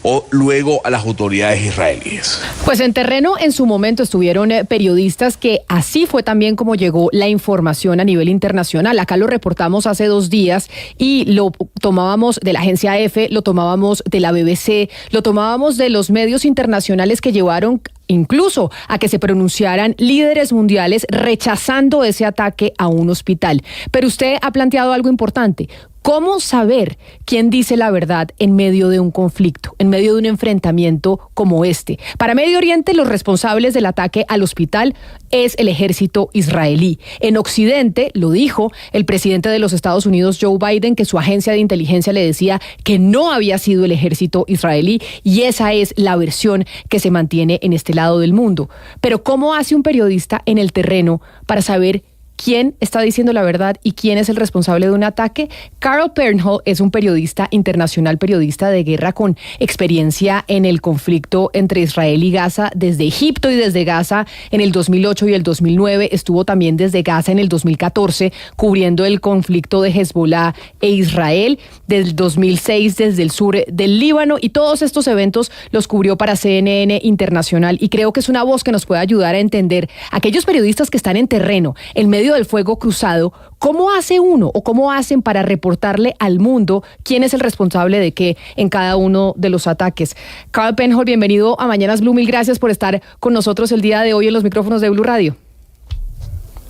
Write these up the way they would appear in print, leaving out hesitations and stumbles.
o luego a las autoridades israelíes? Pues en terreno en su momento estuvieron periodistas que así fue también como llegó la información a nivel internacional. Acá lo reportamos hace 2 días y lo tomábamos de la agencia EFE, lo tomábamos de la BBC, lo tomábamos de los medios internacionales que llevaron incluso a que se pronunciaran líderes mundiales rechazando ese ataque a un hospital. Pero usted ha planteado algo importante. ¿Cómo saber quién dice la verdad en medio de un conflicto, en medio de un enfrentamiento como este? Para Medio Oriente, los responsables del ataque al hospital es el ejército israelí. En Occidente, lo dijo el presidente de los Estados Unidos, Joe Biden, que su agencia de inteligencia le decía que no había sido el ejército israelí, y esa es la versión que se mantiene en este lado del mundo. Pero ¿cómo hace un periodista en el terreno para saber quién está diciendo la verdad y quién es el responsable de un ataque? Carl Pernhall es un periodista internacional, periodista de guerra con experiencia en el conflicto entre Israel y Gaza desde Egipto y desde Gaza en el 2008 y el 2009. Estuvo también desde Gaza en el 2014 cubriendo el conflicto de Hezbollah e Israel, del 2006 desde el sur del Líbano, y todos estos eventos los cubrió para CNN Internacional, y creo que es una voz que nos puede ayudar a entender a aquellos periodistas que están en terreno, en medio del fuego cruzado. ¿Cómo hace uno o cómo hacen para reportarle al mundo quién es el responsable de qué en cada uno de los ataques? Carl Pernhall, bienvenido a Mañanas Blue. Mil gracias por estar con nosotros el día de hoy en los micrófonos de Blue Radio.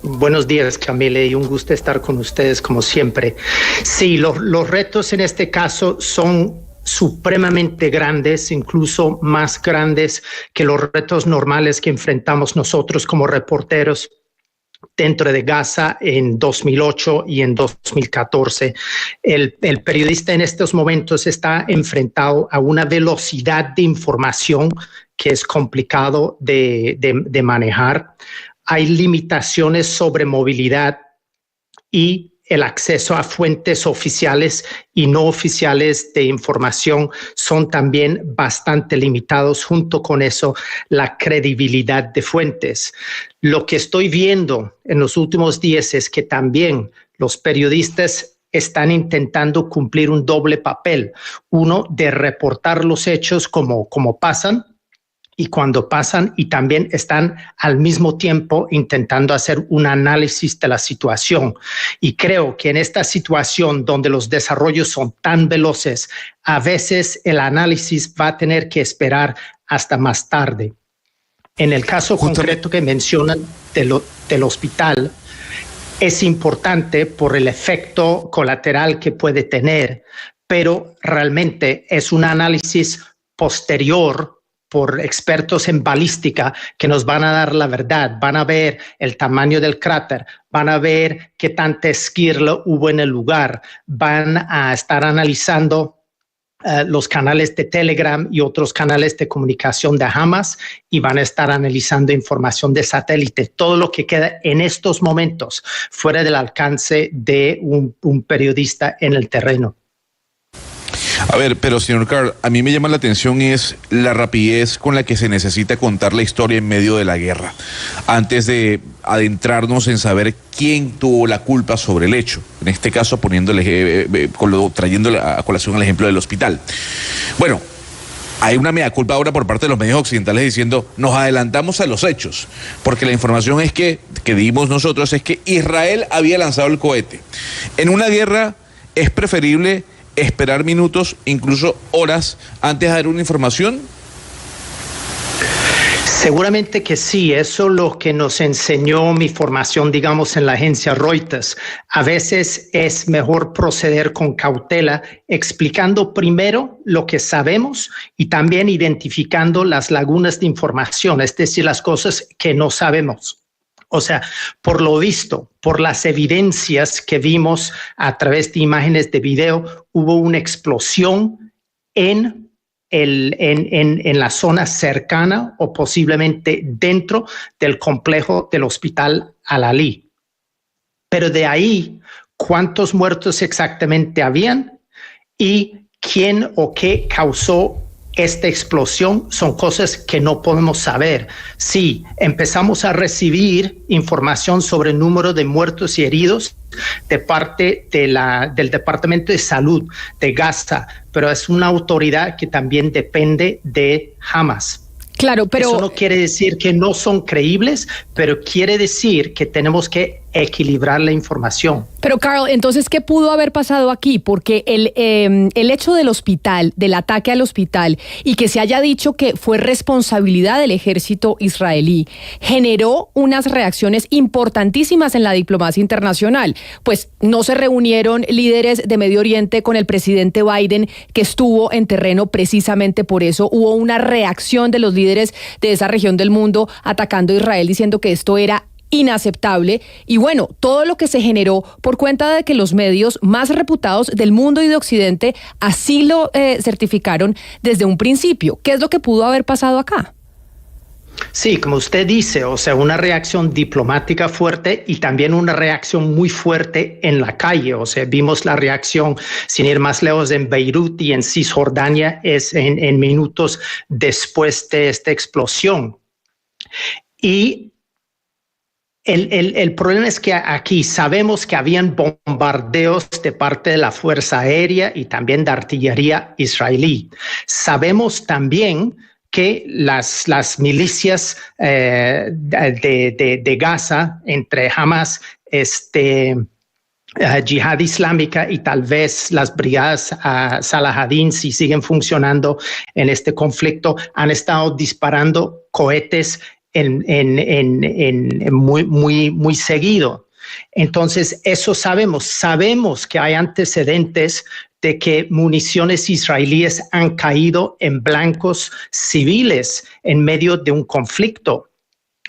Buenos días, Camille, y un gusto estar con ustedes como siempre. Sí, los retos en este caso son supremamente grandes, incluso más grandes que los retos normales que enfrentamos nosotros como reporteros dentro de Gaza en 2008 y en 2014. El periodista en estos momentos está enfrentado a una velocidad de información que es complicado de manejar. Hay limitaciones sobre movilidad y el acceso a fuentes oficiales y no oficiales de información son también bastante limitados. Junto con eso, la credibilidad de fuentes. Lo que estoy viendo en los últimos días es que también los periodistas están intentando cumplir un doble papel. Uno, de reportar los hechos como pasan, y cuando pasan, y también están al mismo tiempo intentando hacer un análisis de la situación. Y creo que en esta situación donde los desarrollos son tan veloces, a veces el análisis va a tener que esperar hasta más tarde. En el caso concreto que mencionan del hospital, es importante por el efecto colateral que puede tener, pero realmente es un análisis posterior por expertos en balística que nos van a dar la verdad. Van a ver el tamaño del cráter, van a ver qué tanta esquirla hubo en el lugar, van a estar analizando los canales de Telegram y otros canales de comunicación de Hamas, y van a estar analizando información de satélite, todo lo que queda en estos momentos fuera del alcance de un periodista en el terreno. A ver, pero señor Carl, a mí me llama la atención es la rapidez con la que se necesita contar la historia en medio de la guerra, antes de adentrarnos en saber quién tuvo la culpa sobre el hecho. En este caso, trayendo a colación el ejemplo del hospital. Bueno, hay una mea culpa ahora por parte de los medios occidentales diciendo nos adelantamos a los hechos, porque la información es que dimos nosotros es que Israel había lanzado el cohete. En una guerra es preferible esperar minutos, incluso horas, antes de dar una información. Seguramente que sí, eso es lo que nos enseñó mi formación, digamos, en la agencia Reuters. A veces es mejor proceder con cautela, explicando primero lo que sabemos y también identificando las lagunas de información, es decir, las cosas que no sabemos. O sea, por lo visto, por las evidencias que vimos a través de imágenes de video, hubo una explosión en la zona cercana o posiblemente dentro del complejo del hospital Al-Ali. Pero de ahí, ¿cuántos muertos exactamente habían? Y quién o qué causó esta explosión son cosas que no podemos saber. Sí, empezamos a recibir información sobre el número de muertos y heridos de parte del Departamento de Salud de Gaza, pero es una autoridad que también depende de Hamas. Claro, pero eso no quiere decir que no son creíbles, pero quiere decir que tenemos que equilibrar la información. Pero, Carl, entonces, ¿qué pudo haber pasado aquí? Porque el hecho del hospital, del ataque al hospital, y que se haya dicho que fue responsabilidad del ejército israelí, generó unas reacciones importantísimas en la diplomacia internacional. Pues no se reunieron líderes de Medio Oriente con el presidente Biden, que estuvo en terreno precisamente por eso. Hubo una reacción de los líderes de esa región del mundo atacando a Israel, diciendo que esto era inaceptable. Y bueno, todo lo que se generó por cuenta de que los medios más reputados del mundo y de Occidente así lo certificaron desde un principio. ¿Qué es lo que pudo haber pasado acá? Sí, como usted dice, o sea, una reacción diplomática fuerte y también una reacción muy fuerte en la calle. O sea, vimos la reacción, sin ir más lejos, en Beirut y en Cisjordania es en minutos después de esta explosión. Y el problema es que aquí sabemos que habían bombardeos de parte de la Fuerza Aérea y también de artillería israelí. Sabemos también que las milicias de Gaza, entre Hamas, Yihad Islámica y tal vez las brigadas Salahadin, si siguen funcionando en este conflicto, han estado disparando cohetes muy seguido. Entonces, eso sabemos que hay antecedentes de que municiones israelíes han caído en blancos civiles en medio de un conflicto.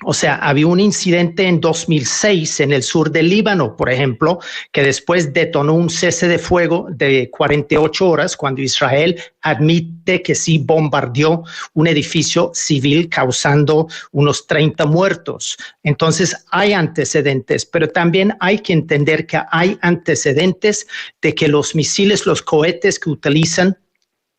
O sea, había un incidente en 2006 en el sur del Líbano, por ejemplo, que después detonó un cese de fuego de 48 horas cuando Israel admite que sí bombardeó un edificio civil causando unos 30 muertos. Entonces hay antecedentes, pero también hay que entender que hay antecedentes de que los misiles, los cohetes que utilizan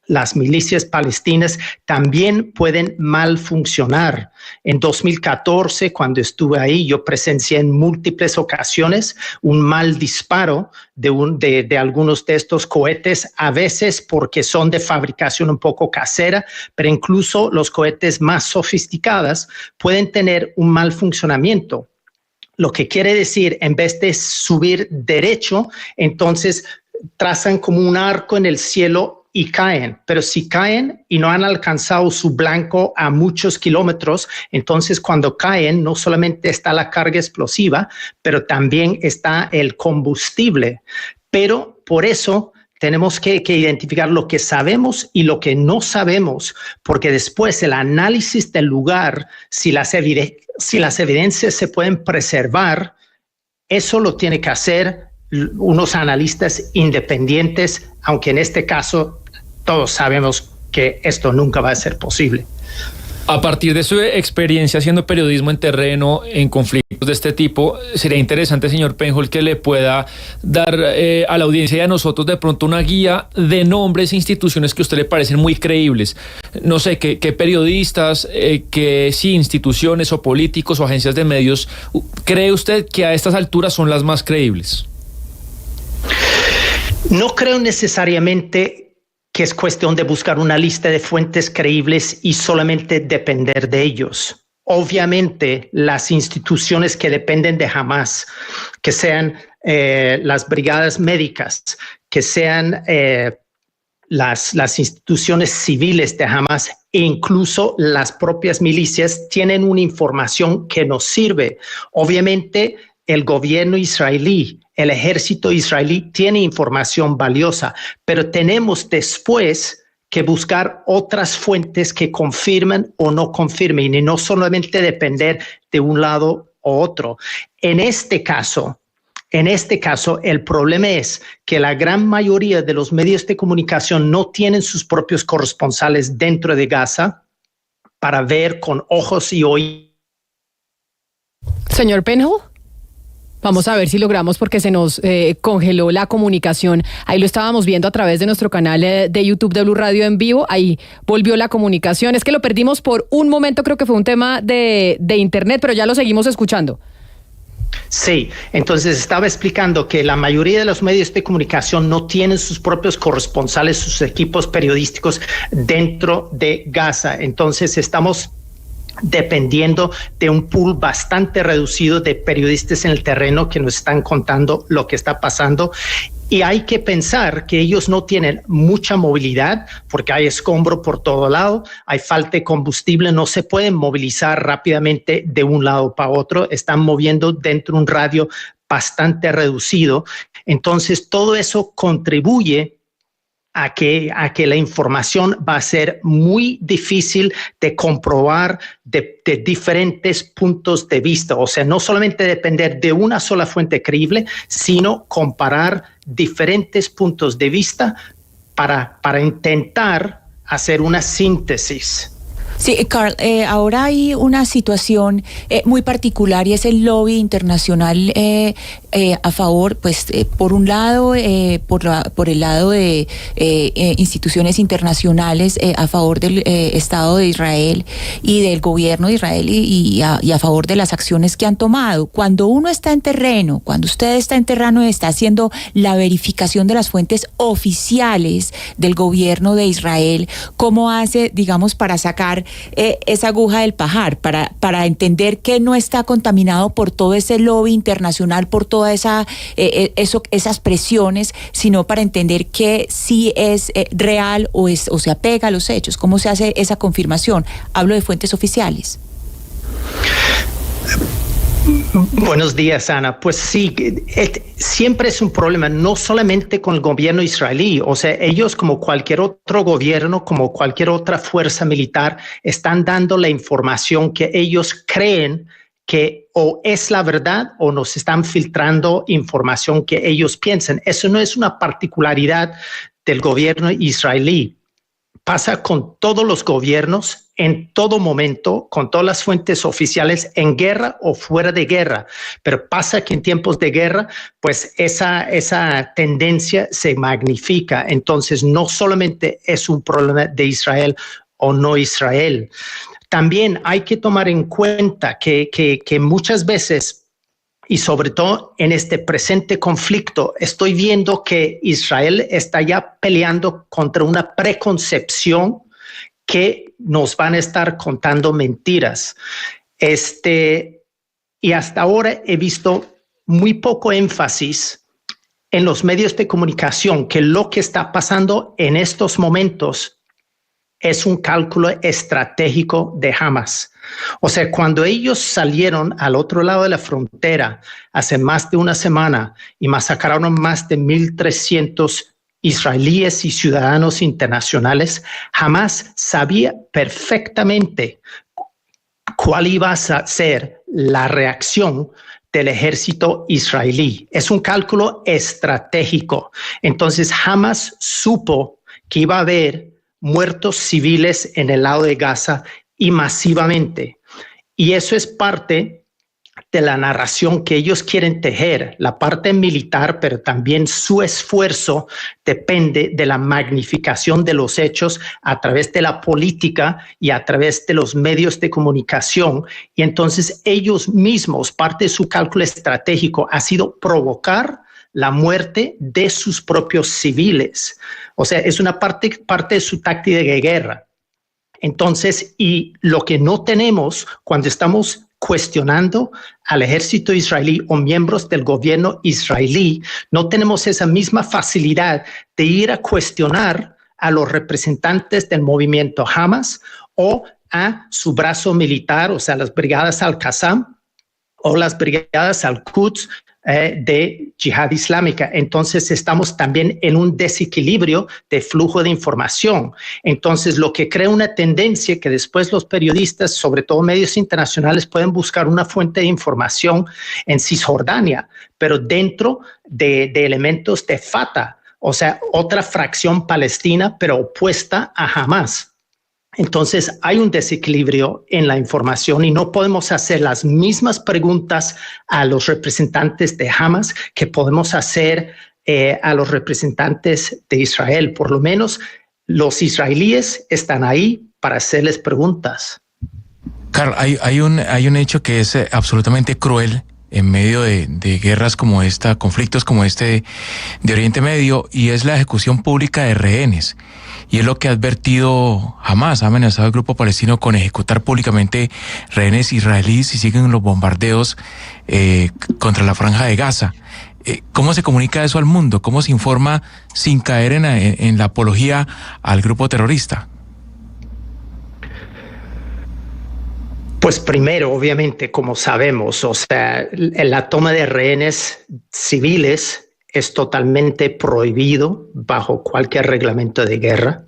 las milicias palestinas también pueden mal funcionar. En 2014, cuando estuve ahí, yo presencié en múltiples ocasiones un mal disparo de algunos de estos cohetes, a veces porque son de fabricación un poco casera, pero incluso los cohetes más sofisticados pueden tener un mal funcionamiento. Lo que quiere decir, en vez de subir derecho, entonces trazan como un arco en el cielo y caen, pero si caen y no han alcanzado su blanco a muchos kilómetros, entonces cuando caen no solamente está la carga explosiva, pero también está el combustible. Pero por eso tenemos que identificar lo que sabemos y lo que no sabemos, porque después el análisis del lugar, si las evidencias se pueden preservar, eso lo tiene que hacer unos analistas independientes, aunque en este caso todos sabemos que esto nunca va a ser posible. A partir de su experiencia haciendo periodismo en terreno, en conflictos de este tipo, sería interesante, señor Penhall, que le pueda dar a la audiencia y a nosotros de pronto una guía de nombres e instituciones que a usted le parecen muy creíbles. No sé, qué periodistas, qué instituciones o políticos o agencias de medios cree usted que a estas alturas son las más creíbles. No creo necesariamente que es cuestión de buscar una lista de fuentes creíbles y solamente depender de ellos. Obviamente, las instituciones que dependen de Hamas, que sean las brigadas médicas, que sean las instituciones civiles de Hamas e incluso las propias milicias, tienen una información que nos sirve. Obviamente, el gobierno israelí, el ejército israelí tiene información valiosa, pero tenemos después que buscar otras fuentes que confirmen o no confirmen y no solamente depender de un lado u otro. En este caso, el problema es que la gran mayoría de los medios de comunicación no tienen sus propios corresponsales dentro de Gaza para ver con ojos y oídos. Señor Penhall. Vamos a ver si logramos, porque se nos congeló la comunicación. Ahí lo estábamos viendo a través de nuestro canal de YouTube de Blue Radio en vivo. Ahí volvió la comunicación. Es que lo perdimos por un momento, creo que fue un tema de internet, pero ya lo seguimos escuchando. Sí, entonces estaba explicando que la mayoría de los medios de comunicación no tienen sus propios corresponsales, sus equipos periodísticos dentro de Gaza. Entonces estamos dependiendo de un pool bastante reducido de periodistas en el terreno que nos están contando lo que está pasando. Y hay que pensar que ellos no tienen mucha movilidad porque hay escombro por todo lado, hay falta de combustible, no se pueden movilizar rápidamente de un lado para otro, están moviendo dentro de un radio bastante reducido. Entonces, todo eso contribuye a que la información va a ser muy difícil de comprobar de diferentes puntos de vista. O sea, no solamente depender de una sola fuente creíble, sino comparar diferentes puntos de vista para intentar hacer una síntesis. Sí, Carl, ahora hay una situación muy particular y es el lobby internacional a favor, pues, por un lado, por el lado de instituciones internacionales a favor del Estado de Israel y del gobierno de Israel y a favor de las acciones que han tomado. Cuando uno está en terreno, cuando usted está en terreno y está haciendo la verificación de las fuentes oficiales del gobierno de Israel, ¿cómo hace, digamos, para sacar esa aguja del pajar, para entender que no está contaminado por todo ese lobby internacional, por toda esas presiones, sino para entender que sí es real o se apega a los hechos? ¿Cómo se hace esa confirmación? Hablo de fuentes oficiales. Buenos días, Ana. Pues sí, siempre es un problema, no solamente con el gobierno israelí. O sea, ellos, como cualquier otro gobierno, como cualquier otra fuerza militar, están dando la información que ellos creen que o es la verdad o nos están filtrando información que ellos piensan. Eso no es una particularidad del gobierno israelí. Pasa con todos los gobiernos en todo momento, con todas las fuentes oficiales, en guerra o fuera de guerra. Pero pasa que en tiempos de guerra, pues esa tendencia se magnifica. Entonces, no solamente es un problema de Israel o no Israel. También hay que tomar en cuenta que muchas veces, y sobre todo en este presente conflicto, estoy viendo que Israel está ya peleando contra una preconcepción que nos van a estar contando mentiras. Y hasta ahora he visto muy poco énfasis en los medios de comunicación que lo que está pasando en estos momentos es un cálculo estratégico de Hamas. O sea, cuando ellos salieron al otro lado de la frontera hace más de una semana y masacraron más de 1,300 israelíes y ciudadanos internacionales, Hamas sabía perfectamente cuál iba a ser la reacción del ejército israelí. Es un cálculo estratégico. Entonces, Hamas supo que iba a haber muertos civiles en el lado de Gaza y masivamente. Y eso es parte de la narración que ellos quieren tejer, la parte militar, pero también su esfuerzo depende de la magnificación de los hechos a través de la política y a través de los medios de comunicación. Y entonces ellos mismos, parte de su cálculo estratégico ha sido provocar la muerte de sus propios civiles. O sea, es una parte de su táctica de guerra. Entonces, y lo que no tenemos cuando estamos cuestionando al ejército israelí o miembros del gobierno israelí, no tenemos esa misma facilidad de ir a cuestionar a los representantes del movimiento Hamas o a su brazo militar, o sea, las brigadas Al-Qassam o las brigadas Al-Quds de Yihad Islámica. Entonces estamos también en un desequilibrio de flujo de información. Entonces lo que crea una tendencia que después los periodistas, sobre todo medios internacionales, pueden buscar una fuente de información en Cisjordania, pero dentro de elementos de Fatah, o sea, otra fracción palestina, pero opuesta a Hamas. Entonces hay un desequilibrio en la información y no podemos hacer las mismas preguntas a los representantes de Hamas que podemos hacer a los representantes de Israel. Por lo menos los israelíes están ahí para hacerles preguntas. Carl, hay un hecho que es absolutamente cruel en medio de guerras como esta, conflictos como este de Oriente Medio, y es la ejecución pública de rehenes. Y es lo que ha advertido Hamas, ha amenazado al grupo palestino con ejecutar públicamente rehenes israelíes y siguen los bombardeos contra la Franja de Gaza. ¿Cómo se comunica eso al mundo? ¿Cómo se informa sin caer en la apología al grupo terrorista? Pues primero, obviamente, como sabemos, o sea, la toma de rehenes civiles es totalmente prohibido bajo cualquier reglamento de guerra.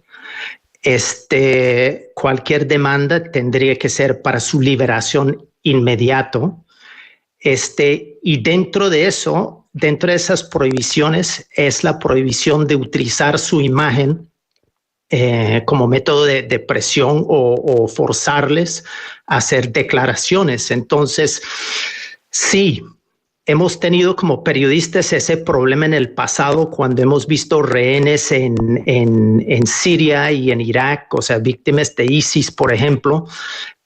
Cualquier demanda tendría que ser para su liberación inmediato. Y dentro de eso, dentro de esas prohibiciones, es la prohibición de utilizar su imagen como método de presión o forzarles a hacer declaraciones. Entonces, sí, hemos tenido como periodistas ese problema en el pasado cuando hemos visto rehenes en Siria y en Irak, o sea, víctimas de ISIS, por ejemplo,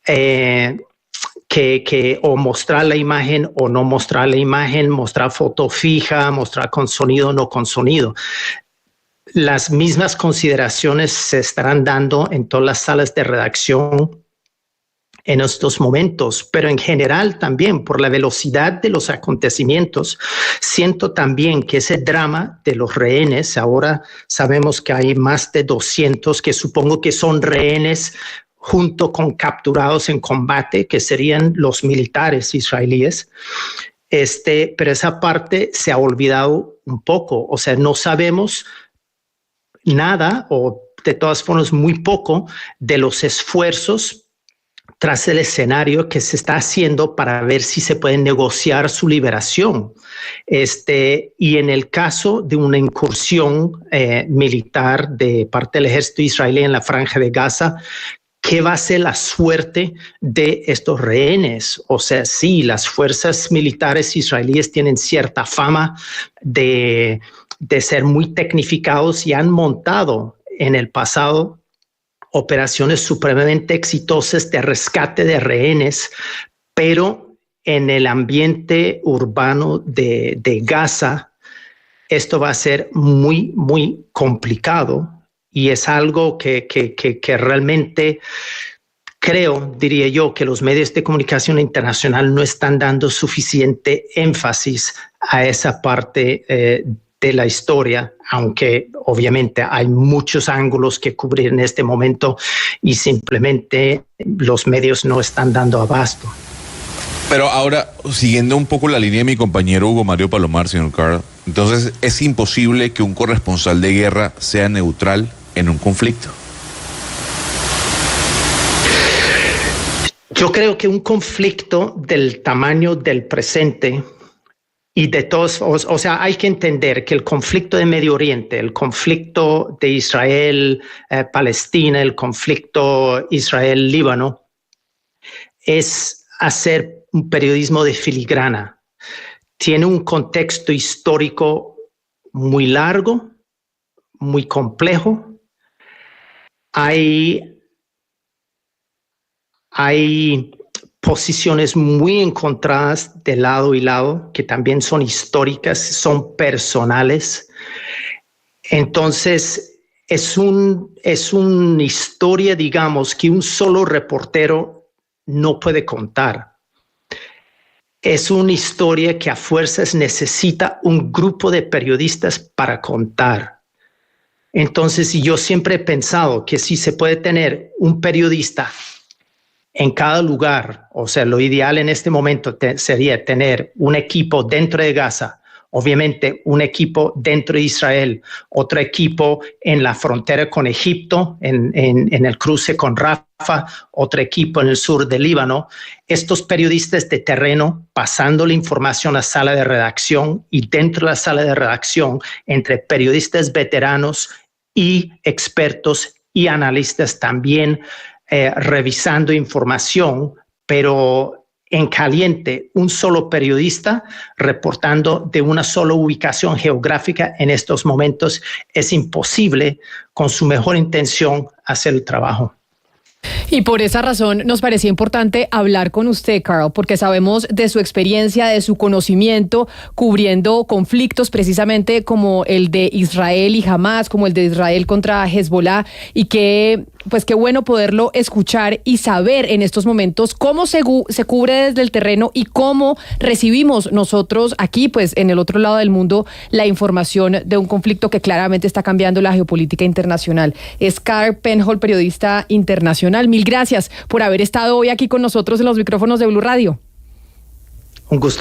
que o mostrar la imagen o no mostrar la imagen, mostrar foto fija, mostrar con sonido o no con sonido. Las mismas consideraciones se estarán dando en todas las salas de redacción en estos momentos, pero en general también por la velocidad de los acontecimientos, siento también que ese drama de los rehenes, ahora sabemos que hay más de 200 que supongo que son rehenes junto con capturados en combate, que serían los militares israelíes, pero esa parte se ha olvidado un poco, o sea, no sabemos nada o de todas formas muy poco de los esfuerzos tras el escenario que se está haciendo para ver si se puede negociar su liberación. Y en el caso de una incursión militar de parte del ejército israelí en la Franja de Gaza, ¿qué va a ser la suerte de estos rehenes? O sea, sí, las fuerzas militares israelíes tienen cierta fama de ser muy tecnificados y han montado en el pasado operaciones supremamente exitosas de rescate de rehenes, pero en el ambiente urbano de Gaza, esto va a ser muy, muy complicado y es algo que realmente creo, diría yo, que los medios de comunicación internacional no están dando suficiente énfasis a esa parte de la historia, aunque obviamente hay muchos ángulos que cubrir en este momento y simplemente los medios no están dando abasto. Pero ahora, siguiendo un poco la línea de mi compañero Hugo Mario Palomar, señor Carl, entonces, ¿es imposible que un corresponsal de guerra sea neutral en un conflicto? Yo creo que un conflicto del tamaño del presente y de todos, o sea, hay que entender que el conflicto de Medio Oriente, el conflicto de Israel, Palestina, el conflicto Israel-Líbano, es hacer un periodismo de filigrana. Tiene un contexto histórico muy largo, muy complejo. Hay posiciones muy encontradas de lado y lado, que también son históricas, son personales. Entonces, es una historia, digamos, que un solo reportero no puede contar. Es una historia que a fuerzas necesita un grupo de periodistas para contar. Entonces, yo siempre he pensado que si se puede tener un periodista en cada lugar, o sea, lo ideal en este momento sería tener un equipo dentro de Gaza, obviamente un equipo dentro de Israel, otro equipo en la frontera con Egipto, en el cruce con Rafah, otro equipo en el sur del Líbano. Estos periodistas de terreno pasando la información a sala de redacción y dentro de la sala de redacción entre periodistas veteranos y expertos y analistas también revisando información, pero en caliente, un solo periodista reportando de una sola ubicación geográfica en estos momentos es imposible, con su mejor intención, hacer el trabajo. Y por esa razón nos parecía importante hablar con usted, Carl, porque sabemos de su experiencia, de su conocimiento, cubriendo conflictos precisamente como el de Israel y Hamas, como el de Israel contra Hezbollah, y que pues qué bueno poderlo escuchar y saber en estos momentos cómo se cubre desde el terreno y cómo recibimos nosotros aquí, pues en el otro lado del mundo, la información de un conflicto que claramente está cambiando la geopolítica internacional. Es Carl Penhold, periodista internacional. Mil gracias por haber estado hoy aquí con nosotros en los micrófonos de Blue Radio. Un gusto.